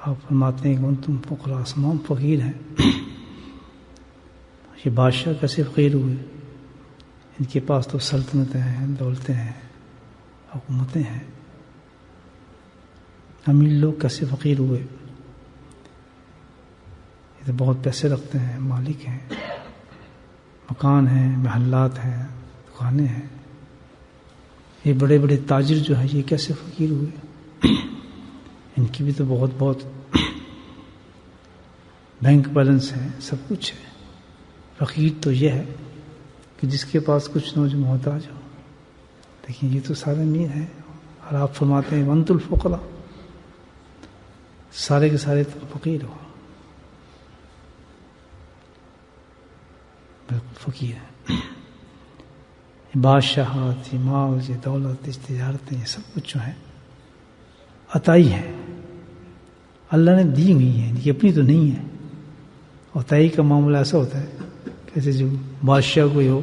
آپ فرماتے ہیں کہ تم فقراء، تمام فقیر ہیں. یہ بادشاہ کیسے فقیر ہوئے؟ ان کے پاس تو سلطنتیں ہیں، دولتیں ہیں، حکومتیں ہیں. امیر لوگ کیسے فقیر ہوئے؟ یہ تو بہت پیسے رکھتے ہیں، مالک ہیں، مکان ہیں، محلات ہیں، دکانیں ہیں. یہ بڑے بڑے تاجر جو ہیں یہ کیسے فقیر ہوئے؟ ان کی بھی تو بہت بہت بینک بیلنس ہے، سب کچھ ہے. فقیر تو یہ ہے کہ جس کے پاس کچھ نہ ہو، جو محتاج ہو. لیکن یہ تو سارے امیر ہیں. اور آپ فرماتے ہیں وانتم الفقراء، سارے کے سارے تو فقیر ہو، بالکل فقیر ہیں. بادشاہت، یہ مال، یہ دولت، یہ تجارتیں، یہ سب کچھ جو ہے عطائی ہے، اللہ نے دی ہوئی ہیں، یہ اپنی تو نہیں ہے. عطائی کا معاملہ ایسا ہوتا ہے کیسے جو بادشاہ کوئی ہو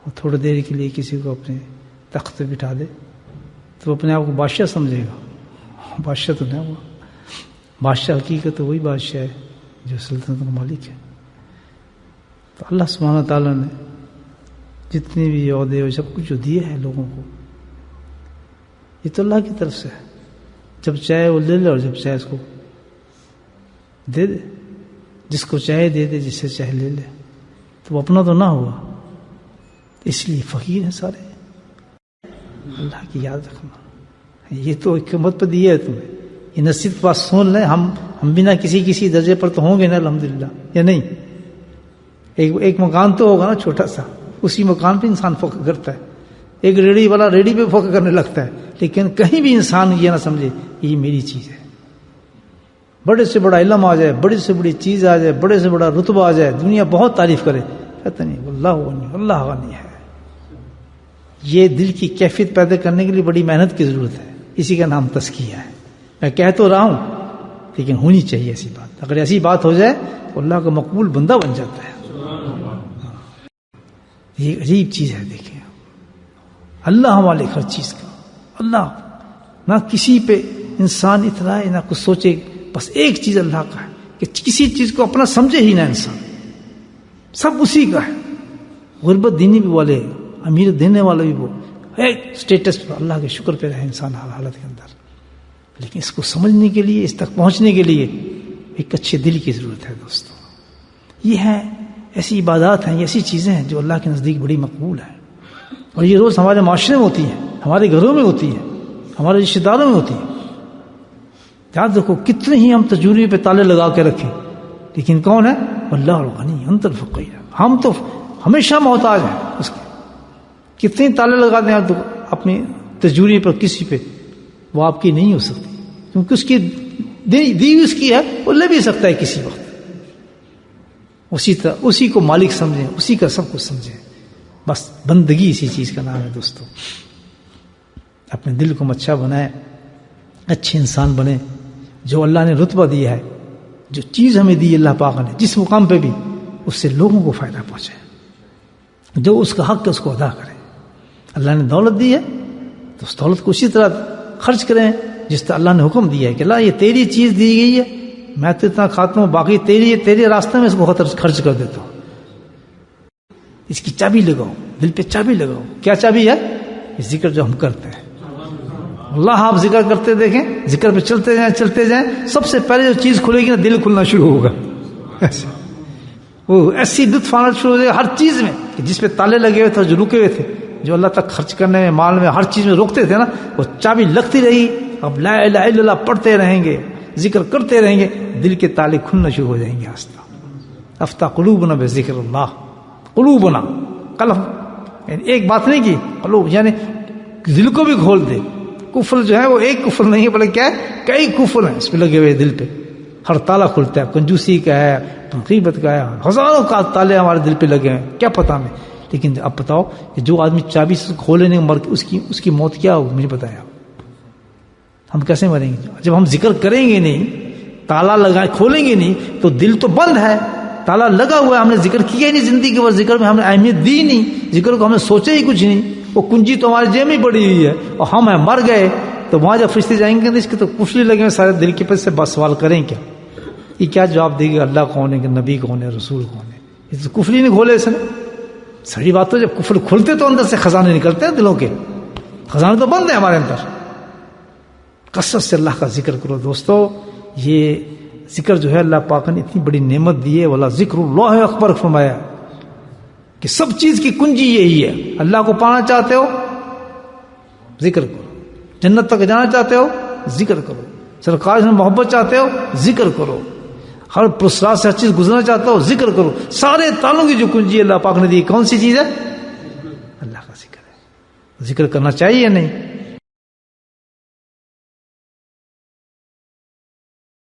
اور تھوڑی دیر کے لیے کسی کو اپنے تخت پہ بٹھا دے تو اپنے آپ کو بادشاہ سمجھے گا. بادشاہ تو نہیں ہوا. بادشاہ حقیقت وہی بادشاہ ہے جو سلطنت کا مالک ہے. تو اللہ سبحانہ تعالیٰ نے جتنے بھی عہدے اور سب کچھ جو دیے ہیں لوگوں کو، یہ تو اللہ کی طرف سے ہے. جب چاہے وہ لے لے اور جب چاہے اس کو دے دے. جس کو چاہے دے دے، جس سے چاہے لے لے. تو وہ اپنا تو نہ ہوا، اس لیے فقیر ہیں سارے. اللہ کی یاد رکھنا، یہ تو حکمت پہ دی ہے تمہیں. یہ نصیب پاس سن لیں. ہم بھی نہ کسی درجے پر تو ہوں گے نا الحمدللہ، یا نہیں؟ ایک مکان تو ہوگا نا چھوٹا سا، اسی مکان پہ انسان فخر کرتا ہے. ایک ریڑھی والا ریڑھی پہ فخر کرنے لگتا ہے. لیکن کہیں بھی انسان یہ نہ سمجھے یہ میری چیز ہے. بڑے سے بڑا علم آ جائے، بڑی سے بڑی چیز آ جائے، بڑے سے بڑا رتبہ آ جائے، دنیا بہت تعریف کرے، کہتا نہیں اللہ غنی، اللہ غنی ہے. یہ دل کی کیفیت پیدا کرنے کے لیے بڑی محنت کی ضرورت ہے. اسی کا نام تزکیہ ہے. میں کہہ تو رہا ہوں لیکن ہونی چاہیے ایسی بات. اگر ایسی بات ہو جائے تو اللہ کا مقبول بندہ بن جاتا ہے. یہ عجیب چیز ہے. دیکھیں اللہ مالک ہر چیز کا. اللہ نہ کسی پہ انسان اترائے نہ کچھ سوچے. بس ایک چیز اللہ کا ہے کہ کسی چیز کو اپنا سمجھے ہی نہ انسان. سب اسی کا ہے. غربت دینے بھی والے، امیر دینے والا بھی وہ ایک سٹیٹس پر اللہ کے شکر پہ رہے انسان ہر حالت کے اندر. لیکن اس کو سمجھنے کے لیے، اس تک پہنچنے کے لیے ایک اچھے دل کی ضرورت ہے دوستوں. یہ ہے ایسی عبادات ہیں، یہ ایسی چیزیں ہیں جو اللہ کے نزدیک بڑی مقبول ہیں. اور یہ روز ہمارے معاشرے میں ہوتی ہیں، ہمارے گھروں میں ہوتی ہیں، ہمارے رشتہ داروں میں ہوتی ہیں. یاد رکھو کتنے ہی ہم تجوری پہ تالے لگا کے رکھیں، لیکن کون ہے؟ اللہ الغنی انت الفقیر. ہم تو ہمیشہ محتاج ہیں اس کے. کتنے تالے لگا دیں آپ اپنی تجوری پر کسی پہ، وہ آپ کی نہیں ہو سکتی، کیونکہ اس کی دی اس کی ہے. وہ لے بھی سکتا ہے کسی وقت. اسی طرح اسی کو مالک سمجھیں، اسی کا سب کچھ سمجھیں. بس بندگی اسی چیز کا نام ہے دوستو. اپنے دل کو اچھا بنائیں، اچھے انسان بنیں. جو اللہ نے رتبہ دیا ہے، جو چیز ہمیں دی اللہ پاک نے، جس مقام پہ بھی، اس سے لوگوں کو فائدہ پہنچے. جو اس کا حق ہے اس کو ادا کریں. اللہ نے دولت دی ہے تو اس دولت کو اسی طرح خرچ کریں جس طرح اللہ نے حکم دیا ہے کہ اللہ یہ تیری چیز دی گئی ہے، میں تو اتنا کھاتا ہوں، باقی تیرے راستے میں اس کو خرچ کر دیتا ہوں. اس کی چابی لگاؤ، دل پہ چابی لگاؤ. کیا چابی ہے؟ یہ ذکر جو ہم کرتے ہیں. اللہ آپ ذکر کرتے دیکھیں، ذکر پہ چلتے جائیں. سب سے پہلے جو چیز کھلے گی نا، دل کھلنا شروع ہوگا. ایسے وہ ایسی لطف آنا شروع ہو جائے ہر چیز میں کہ جس پہ تالے لگے ہوئے تھے، جو رکے ہوئے تھے، جو اللہ تک خرچ کرنے میں، مال میں، ہر چیز میں روکتے تھے نا، وہ چابی لگتی رہی. اب لا الہ الا اللہ پڑھتے رہیں گے، ذکر کرتے رہیں گے، دل کے تالے کھلنا شروع ہو جائیں گے. آستہ افتح قلوبنا بذکر اللہ. قلوبنا قلب یعنی ایک بات نہیں کی، قلوب یعنی دل کو بھی کھول دے. کفر جو ہے وہ ایک کفر نہیں ہے بلکہ کیا ہے، کئی کفر ہیں اس پہ لگے ہوئے دل پہ. ہر تالا کھلتا ہے. کنجوسی کا ہے، غیبت کا ہے، ہزاروں کا تالے ہمارے دل پہ لگے ہیں، کیا پتہ ہمیں. لیکن اب بتاؤ کہ جو آدمی چابی سے کھولے نہیں مر اس کی موت کیا ہوگی؟ مجھے بتایا. ہم کیسے مریں گے؟ جب ہم ذکر کریں گے نہیں، تالا لگائے کھولیں گے نہیں، تو دل تو بند ہے، تالا لگا ہوا ہے. ہم نے ذکر کیا ہی نہیں زندگی کے بعد، ذکر میں ہم نے اہمیت دی نہیں، ذکر کو ہم نے سوچا ہی کچھ نہیں. وہ کنجی تو ہمارے جیب میں پڑی ہوئی ہے اور ہم ہیں مر گئے. تو وہاں جب فرشتے جائیں گے تو اس کے تو کفلی لگے ہوئے سارے دل کے پاس سے بس سوال کریں کیا، یہ کیا جواب دے گا، اللہ کون ہے کہ نبی کون ہے، رسول کون ہے؟ یہ تو کفلی نہیں کھولے اس نے. صحیح بات تو جب کفر کھلتے تو اندر سے خزانے نکلتے ہیں دلوں کے، خزانے تو بند ہیں ہمارے اندر. کثرت سے اللہ کا ذکر کرو دوستو. یہ ذکر جو ہے اللہ پاک نے اتنی بڑی نعمت دی ہے، ولا ذکر اللہ اکبر فرمایا کہ سب چیز کی کنجی یہی ہے. اللہ کو پانا چاہتے ہو ذکر کرو، جنت تک جانا چاہتے ہو ذکر کرو، سرکار سے محبت چاہتے ہو ذکر کرو، ہر پرسرات سے ہر چیز گزرنا چاہتے ہو ذکر کرو. سارے تالوں کی جو کنجی اللہ پاک نے دی کون سی چیز ہے؟ اللہ کا ذکر ہے. ذکر کرنا چاہیے یا نہیں؟